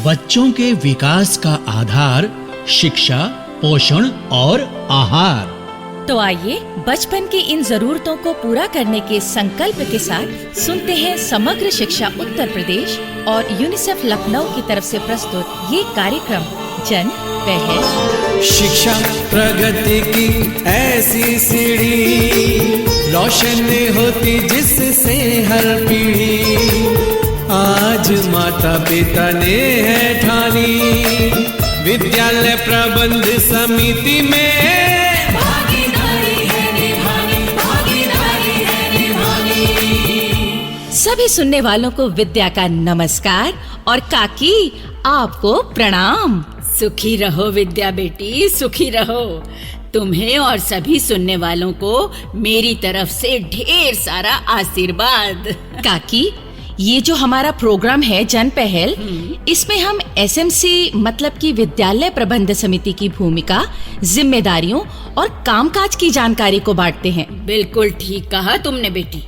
बच्चों के विकास का आधार शिक्षा, पोषण और आहार। तो आइए बचपन की इन जरूरतों को पूरा करने के संकल्प के साथ सुनते हैं समग्र शिक्षा उत्तर प्रदेश और यूनिसेफ लखनऊ की तरफ से प्रस्तुत ये कार्यक्रम जन पहल। शिक्षा प्रगति की ऐसी सीढ़ी, रोशन होती जिससे हर पीढ़ी। आज माता पिता ने है ठानी, विद्यालय प्रबंध समिति में सभी सुनने वालों को विद्या का नमस्कार और काकी आपको प्रणाम। सुखी रहो विद्या बेटी, सुखी रहो। तुम्हें और सभी सुनने वालों को मेरी तरफ से ढेर सारा आशीर्वाद। काकी, ये जो हमारा प्रोग्राम है जन पहल, इसमें हम एसएमसी मतलब की विद्यालय प्रबंध समिति की भूमिका, जिम्मेदारियों और कामकाज की जानकारी को बांटते हैं। बिल्कुल ठीक कहा तुमने बेटी।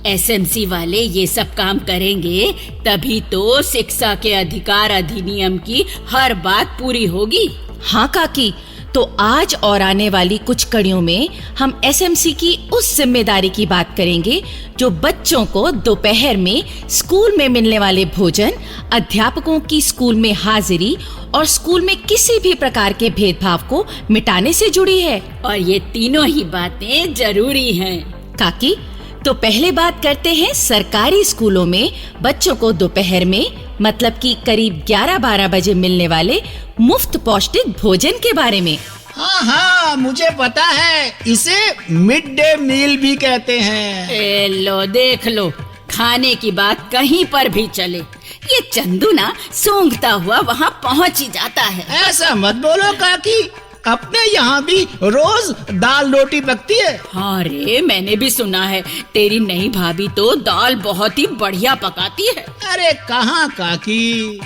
एसएमसी वाले ये सब काम करेंगे तभी तो शिक्षा के अधिकार अधिनियम की हर बात पूरी होगी। हाँ काकी, तो आज और आने वाली कुछ कड़ियों में हम एसएमसी की उस जिम्मेदारी की बात करेंगे जो बच्चों को दोपहर में स्कूल में मिलने वाले भोजन, अध्यापकों की स्कूल में हाजिरी और स्कूल में किसी भी प्रकार के भेदभाव को मिटाने से जुड़ी है। और ये तीनों ही बातें जरूरी हैं। काकी, तो पहले बात करते हैं सरकारी स्कूलों में बच्चों को दोपहर में मतलब कि करीब 11-12 बजे मिलने वाले मुफ्त पौष्टिक भोजन के बारे में। हाँ, मुझे पता है, इसे मिड डे मील भी कहते हैं। लो देख लो, खाने की बात कहीं पर भी चले, ये चंदू ना सूंघता हुआ वहाँ पहुँच ही जाता है। ऐसा मत बोलो काकी, अपने यहाँ भी रोज दाल रोटी पकती है। हाँ रे, मैंने भी सुना है तेरी नई भाभी तो दाल बहुत ही बढ़िया पकाती है। अरे कहाँ काकी,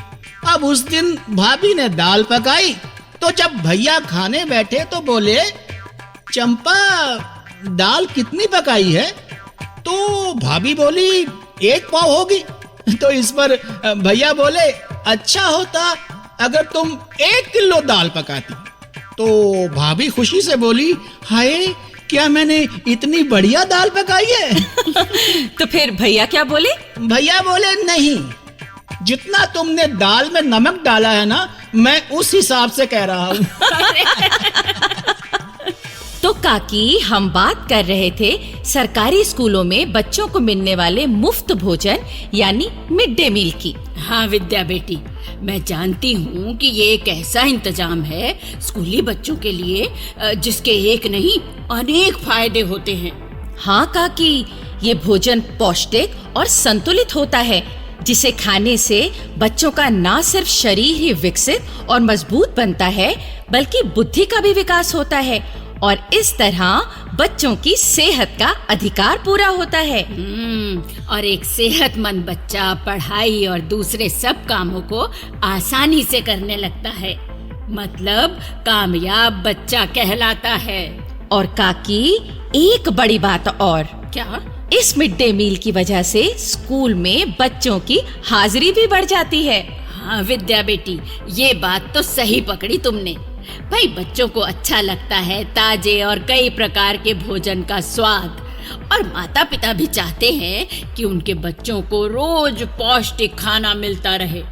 अब उस दिन भाभी ने दाल पकाई तो जब भैया खाने बैठे तो बोले, चंपा दाल कितनी पकाई है? तो भाभी बोली 1 पाव होगी। तो इस पर भैया बोले, अच्छा होता अगर तुम 1 किलो दाल पकाती। तो भाभी खुशी से बोली, हाय क्या मैंने इतनी बढ़िया दाल पकाई है? तो फिर भैया क्या बोले? भैया बोले, नहीं, जितना तुमने दाल में नमक डाला है ना, मैं उस हिसाब से कह रहा हूँ। तो काकी, हम बात कर रहे थे सरकारी स्कूलों में बच्चों को मिलने वाले मुफ्त भोजन यानी मिड डे मील की। हाँ विद्या बेटी, मैं जानती हूँ कि ये एक ऐसा इंतजाम है स्कूली बच्चों के लिए जिसके एक नहीं अनेक फायदे होते हैं। हाँ काकी, ये भोजन पौष्टिक और संतुलित होता है, जिसे खाने से बच्चों का न सिर्फ शरीर ही विकसित और मजबूत बनता है बल्कि बुद्धि का भी विकास होता है और इस तरह बच्चों की सेहत का अधिकार पूरा होता है। और एक सेहतमंद बच्चा पढ़ाई और दूसरे सब कामों को आसानी से करने लगता है, मतलब कामयाब बच्चा कहलाता है। और काकी, एक बड़ी बात और। क्या? इस मिड डे मील की वजह से स्कूल में बच्चों की हाजिरी भी बढ़ जाती है। हाँ विद्या बेटी, ये बात तो सही पकड़ी तुमने। भाई बच्चों को अच्छा लगता है ताजे और कई प्रकार के भोजन का स्वाद, और माता पिता भी चाहते हैं कि उनके बच्चों को रोज पौष्टिक खाना मिलता रहे।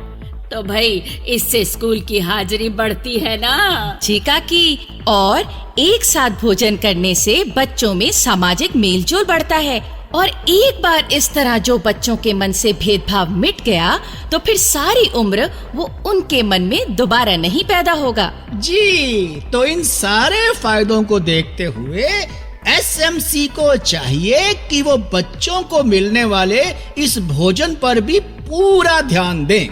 तो भाई इससे स्कूल की हाजिरी बढ़ती है ना। जी काकी, और एक साथ भोजन करने से बच्चों में सामाजिक मेलजोल बढ़ता है और एक बार इस तरह जो बच्चों के मन से भेदभाव मिट गया तो फिर सारी उम्र वो उनके मन में दोबारा नहीं पैदा होगा। जी, तो इन सारे फायदों को देखते हुए एसएमसी को चाहिए कि वो बच्चों को मिलने वाले इस भोजन पर भी पूरा ध्यान दें।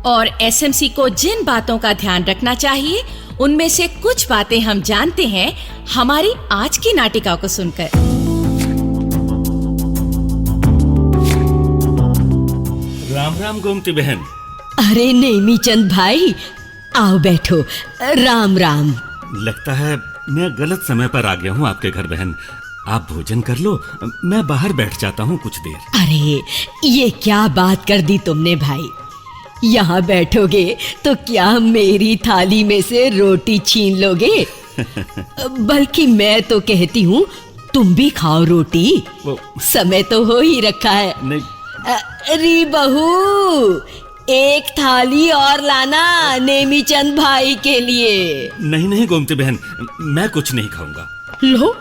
और एसएमसी को जिन बातों का ध्यान रखना चाहिए उनमें से कुछ बातें हम जानते हैं हमारी आज की नाटिका को सुनकर। राम राम गोमती बहन। अरे नेमी चंद भाई, आओ बैठो। राम राम। लगता है मैं गलत समय पर आ गया हूँ आपके घर बहन। आप भोजन कर लो, मैं बाहर बैठ जाता हूँ कुछ देर। अरे ये क्या बात कर दी तुमने भाई। यहाँ बैठोगे तो क्या मेरी थाली में से रोटी छीन लोगे? बल्कि मैं तो कहती हूँ तुम भी खाओ रोटी, समय तो हो ही रखा है। नहीं। अरे बहू, एक थाली और लाना नेमीचंद भाई के लिए। नहीं नहीं गोमती बहन, मैं कुछ नहीं खाऊंगा। लो,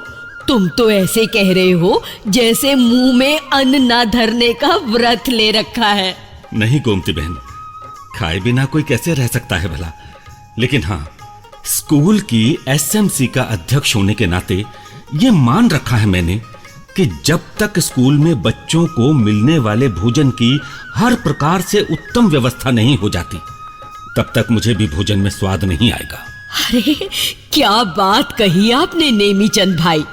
तुम तो ऐसे कह रहे हो जैसे मुंह में अन्न ना धरने का व्रत ले रखा है। नहीं गोमती बहन, खाए बिना कोई कैसे रह सकता है भला। लेकिन हाँ, स्कूल की एसएमसी का अध्यक्ष होने के नाते ये मान रखा है मैंने कि जब तक स्कूल में बच्चों को मिलने वाले भोजन की हर प्रकार से उत्तम व्यवस्था नहीं हो जाती, तब तक मुझे भी भोजन में स्वाद नहीं आएगा। अरे क्या बात कही आपने नेमीचंद भाई,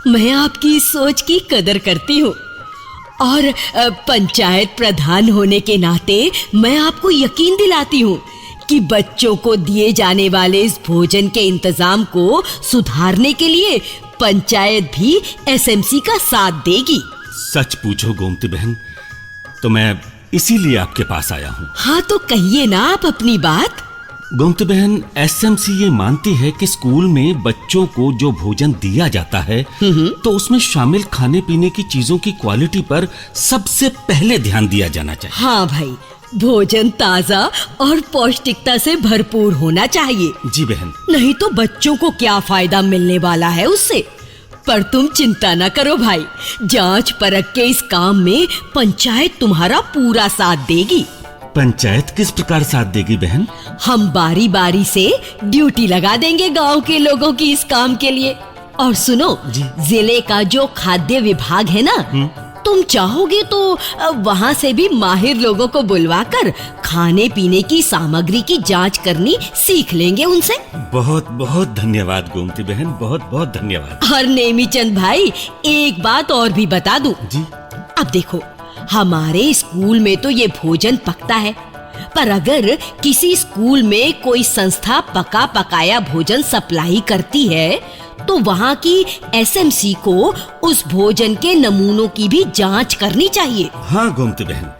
मैं आपकी इस सोच की कदर करती हूँ। और पंचायत प्रधान होने के नाते मैं आपको यकीन दिलाती हूँ कि बच्चों को दिए जाने वाले इस भोजन के इंतजाम को सुधारने के लिए पंचायत भी एसएमसी का साथ देगी। सच पूछो गोमती बहन, तो मैं इसीलिए आपके पास आया हूँ। हाँ तो कहिए ना आप अपनी बात। गोमती बहन, एसएमसी ये मानती है कि स्कूल में बच्चों को जो भोजन दिया जाता है तो उसमें शामिल खाने पीने की चीजों की क्वालिटी पर सबसे पहले ध्यान दिया जाना चाहिए। हाँ भाई, भोजन ताजा और पौष्टिकता से भरपूर होना चाहिए। जी बहन। नहीं तो बच्चों को क्या फायदा मिलने वाला है उससे। पर तुम चिंता न करो भाई, जांच परख के इस काम में पंचायत तुम्हारा पूरा साथ देगी। पंचायत किस प्रकार साथ देगी बहन? हम बारी बारी से ड्यूटी लगा देंगे गांव के लोगों की इस काम के लिए। और सुनो, जिले का जो खाद्य विभाग है ना, तुम चाहोगे तो वहाँ से भी माहिर लोगों को बुलवाकर खाने पीने की सामग्री की जांच करनी सीख लेंगे उनसे। बहुत बहुत धन्यवाद गोमती बहन, बहुत बहुत धन्यवाद। और नेमीचंद भाई, एक बात और भी बता दूं। जी। अब देखो, हमारे स्कूल में तो ये भोजन पकता है, पर अगर किसी स्कूल में कोई संस्था पका पकाया भोजन सप्लाई करती है तो वहाँ की एसएमसी को उस भोजन के नमूनों की भी जांच करनी चाहिए। हाँ गोमती बहन,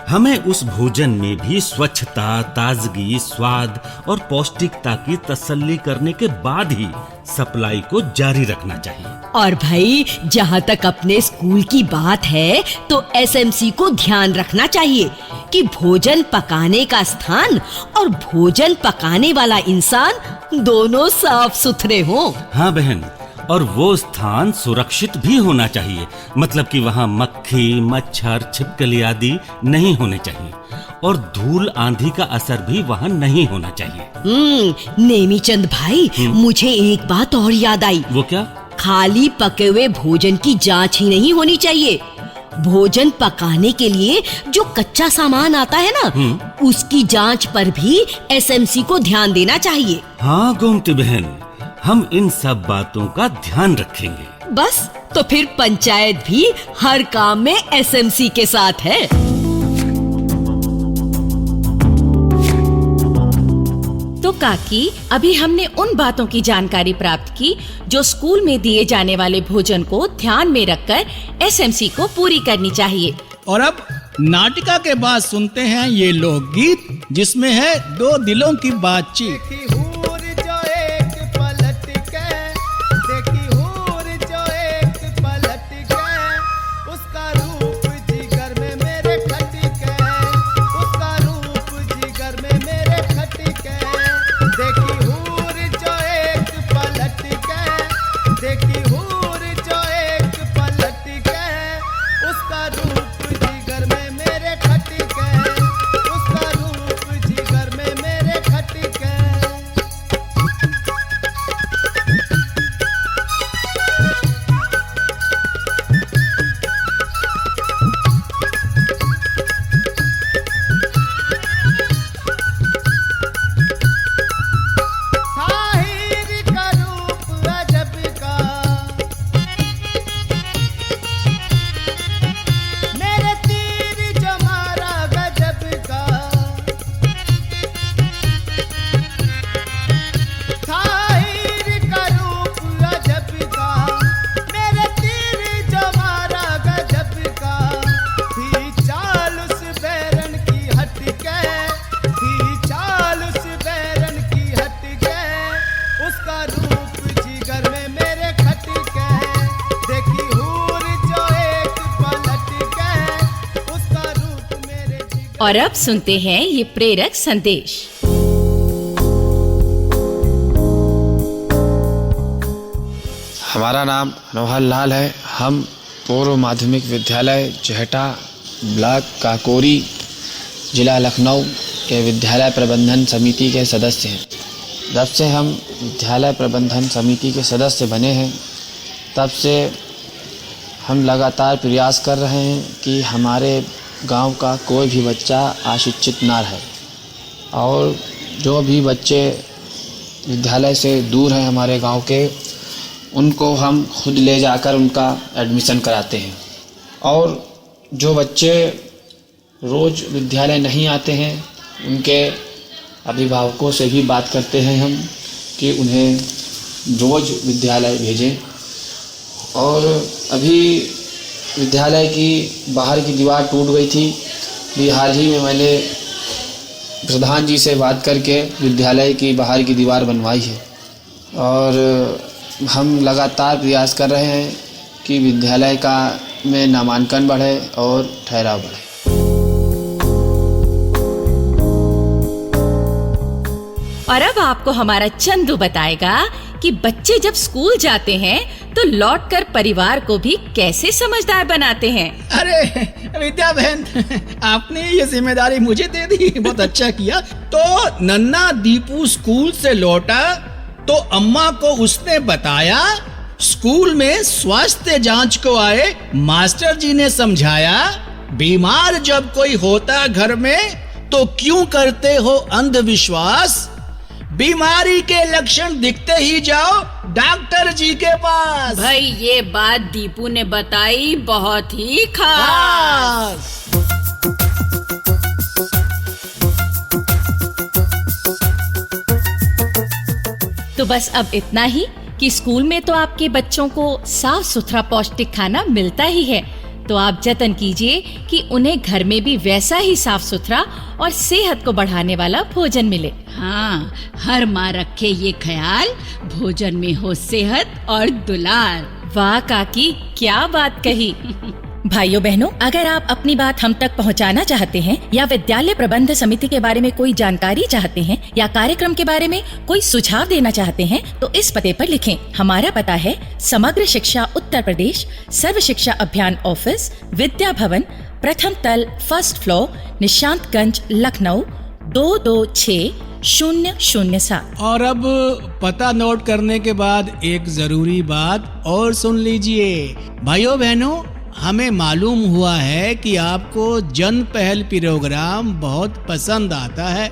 हमें उस भोजन में भी स्वच्छता, ताजगी, स्वाद और पौष्टिकता की तसल्ली करने के बाद ही सप्लाई को जारी रखना चाहिए। और भाई, जहाँ तक अपने स्कूल की बात है तो एसएमसी को ध्यान रखना चाहिए कि भोजन पकाने का स्थान और भोजन पकाने वाला इंसान दोनों साफ सुथरे हों। हाँ बहन, और वो स्थान सुरक्षित भी होना चाहिए, मतलब कि वहाँ मक्खी, मच्छर, छिपकली आदि नहीं होने चाहिए और धूल आंधी का असर भी वहाँ नहीं होना चाहिए। नेमीचंद भाई, मुझे एक बात और याद आई। वो क्या? खाली पके हुए भोजन की जांच ही नहीं होनी चाहिए। भोजन पकाने के लिए जो कच्चा सामान आता है ना, उसकी जांच पर भी एसएमसी को ध्यान देना चाहिए। हाँ गोमती बहन, हम इन सब बातों का ध्यान रखेंगे। बस, तो फिर पंचायत भी हर काम में एसएमसी के साथ है। तो काकी, अभी हमने उन बातों की जानकारी प्राप्त की जो स्कूल में दिए जाने वाले भोजन को ध्यान में रखकर एसएमसी को पूरी करनी चाहिए। और अब नाटिका के बाद सुनते हैं ये लोकगीत, जिसमें है दो दिलों की बातचीत। और अब सुनते हैं ये प्रेरक संदेश। हमारा नाम मनोहर लाल है। हम पूर्व माध्यमिक विद्यालय चहटा, ब्लॉक काकोरी, जिला लखनऊ के विद्यालय प्रबंधन समिति के सदस्य हैं। जब से हम विद्यालय प्रबंधन समिति के सदस्य बने हैं, तब से हम लगातार प्रयास कर रहे हैं कि हमारे गांव का कोई भी बच्चा अशिक्षित ना रहे, और जो भी बच्चे विद्यालय से दूर हैं हमारे गांव के, उनको हम खुद ले जाकर उनका एडमिशन कराते हैं। और जो बच्चे रोज़ विद्यालय नहीं आते हैं, उनके अभिभावकों से भी बात करते हैं हम कि उन्हें रोज़ विद्यालय भेजें। और अभी विद्यालय की बाहर की दीवार टूट गई थी। भी हाल ही में मैंने प्रधान जी से बात करके विद्यालय की बाहर की दीवार बनवाई है, और हम लगातार प्रयास कर रहे हैं कि विद्यालय का में नामांकन बढ़े और ठहराव बढ़े। और अब आपको हमारा चंदू बताएगा कि बच्चे जब स्कूल जाते हैं तो लौटकर परिवार को भी कैसे समझदार बनाते हैं। अरे विद्या बहन, आपने ये जिम्मेदारी मुझे दे दी, बहुत अच्छा किया। तो नन्ना दीपू स्कूल से लौटा तो अम्मा को उसने बताया, स्कूल में स्वास्थ्य जांच को आए मास्टर जी ने समझाया, बीमार जब कोई होता घर में तो क्यों करते हो अंधविश्वास, बीमारी के लक्षण दिखते ही जाओ डॉक्टर जी के पास। भाई ये बात दीपू ने बताई बहुत ही खास। तो बस अब इतना ही कि स्कूल में तो आपके बच्चों को साफ सुथरा पौष्टिक खाना मिलता ही है, तो आप जतन कीजिए कि उन्हें घर में भी वैसा ही साफ सुथरा और सेहत को बढ़ाने वाला भोजन मिले। हाँ, हर माँ रखे ये ख्याल, भोजन में हो सेहत और दुलार। वाह काकी, क्या बात कही। भाइयों बहनों, अगर आप अपनी बात हम तक पहुंचाना चाहते हैं या विद्यालय प्रबंध समिति के बारे में कोई जानकारी चाहते हैं या कार्यक्रम के बारे में कोई सुझाव देना चाहते हैं, तो इस पते पर लिखें। हमारा पता है समग्र शिक्षा उत्तर प्रदेश, सर्व शिक्षा अभियान ऑफिस, विद्या भवन, प्रथम तल, फर्स्ट फ्लोर, निशांतगंज, लखनऊ 226007। और अब पता नोट करने के बाद एक जरूरी बात और सुन लीजिए। भाइयों बहनों, हमें मालूम हुआ है कि आपको जन पहल प्रोग्राम बहुत पसंद आता है,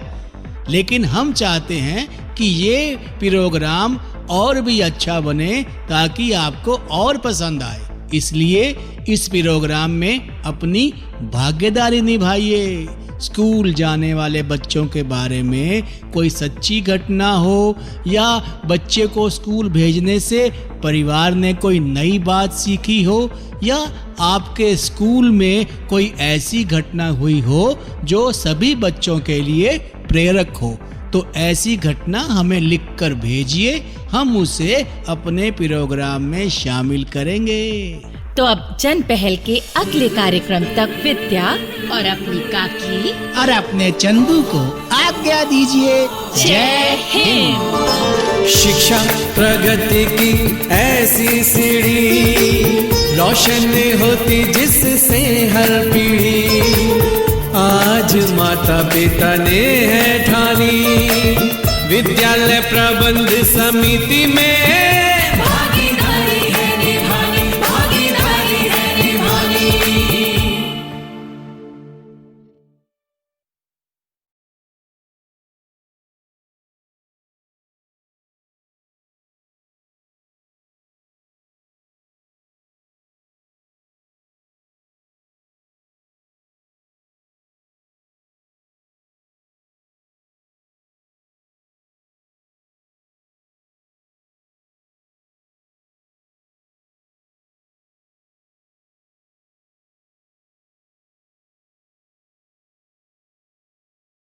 लेकिन हम चाहते हैं कि ये प्रोग्राम और भी अच्छा बने ताकि आपको और पसंद आए। इसलिए इस प्रोग्राम में अपनी भागीदारी निभाइए। स्कूल जाने वाले बच्चों के बारे में कोई सच्ची घटना हो या बच्चे को स्कूल भेजने से परिवार ने कोई नई बात सीखी हो या आपके स्कूल में कोई ऐसी घटना हुई हो जो सभी बच्चों के लिए प्रेरक हो, तो ऐसी घटना हमें लिखकर भेजिए, हम उसे अपने प्रोग्राम में शामिल करेंगे। तो अब जन पहल के अगले कार्यक्रम तक विद्या और अपनी काकी और अपने चंदू को आज्ञा दीजिए। जय हिंद। शिक्षा प्रगति की ऐसी सीढ़ी, रोशन होती जिससे हर पीढ़ी। आज माता पिता ने है ठानी, विद्यालय प्रबंध समिति में